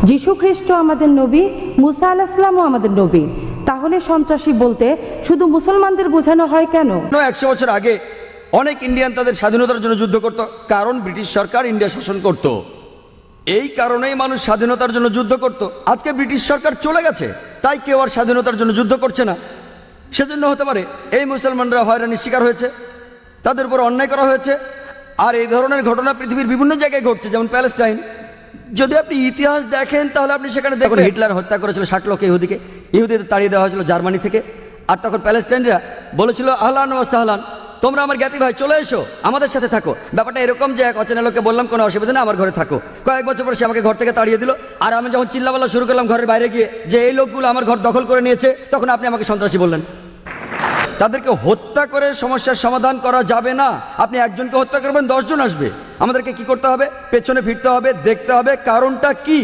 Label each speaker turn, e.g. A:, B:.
A: যীশু খ্রিস্ট আমাদের নবী, মুসা আলাইহিস সালামও আমাদের নবী। তাহলে সন্ত্রাসী বলতে শুধু মুসলমানদের বোঝানো হয় কেন?
B: 100 বছর আগে অনেক ইন্ডিয়ান তাদের স্বাধীনতার জন্য যুদ্ধ করত, কারণ ব্রিটিশ সরকার ইন্ডিয়া শাসন করত। এই কারণেই মানুষ স্বাধীনতার জন্য যুদ্ধ করত। আজকে ব্রিটিশ সরকার চলে গেছে, তাই কেউ আর স্বাধীনতার জন্য যুদ্ধ করছে না। সেজন্য হতে পারে এই মুসলমানরা হয়রানির শিকার হয়েছে, তাদের উপর অন্যায় করা হয়েছে। আর এই ধরনের ঘটনা পৃথিবীর বিভিন্ন জায়গায় ঘটছে, যেমন প্যালেস্টাইন। যদি আপনি ইতিহাস দেখেন তাহলে আপনি সেখানে দেখুন হিটলার হত্যা করেছিল 60 লক্ষ ইহুদিদের তাড়িয়ে দেওয়া হয়েছিল জার্মানি থেকে। আর তখন প্যালেস্টাইনরা বলেছিল আহলান ওয়া সাহলান, তোমরা আমার জ্ঞাতি ভাই, চলে এসো, আমাদের সাথে থাকো। ব্যাপারটা এরকম যে এক অচেনা লোককে বললাম কোনো অসুবিধা নেই, আমার ঘরে থাকো। কয়েক বছর পর সে আমাকে ঘর থেকে তাড়িয়ে দিল। আর আমি যখন চিল্লাপাল্লা শুরু করলাম ঘরের বাইরে গিয়ে যে এই লোকগুলো আমার ঘর দখল করে নিয়েছে, তখন আপনি আমাকে সন্ত্রাসী বললেন। তাদেরকে হত্যা করে সমস্যার সমাধান করা যাবে না। আপনি একজনকে হত্যা করবেন, 10 জন আসবে। আমাদেরকে কি করতে হবে? পেছনে ফিরতে হবে, দেখতে হবে কারণটা কি।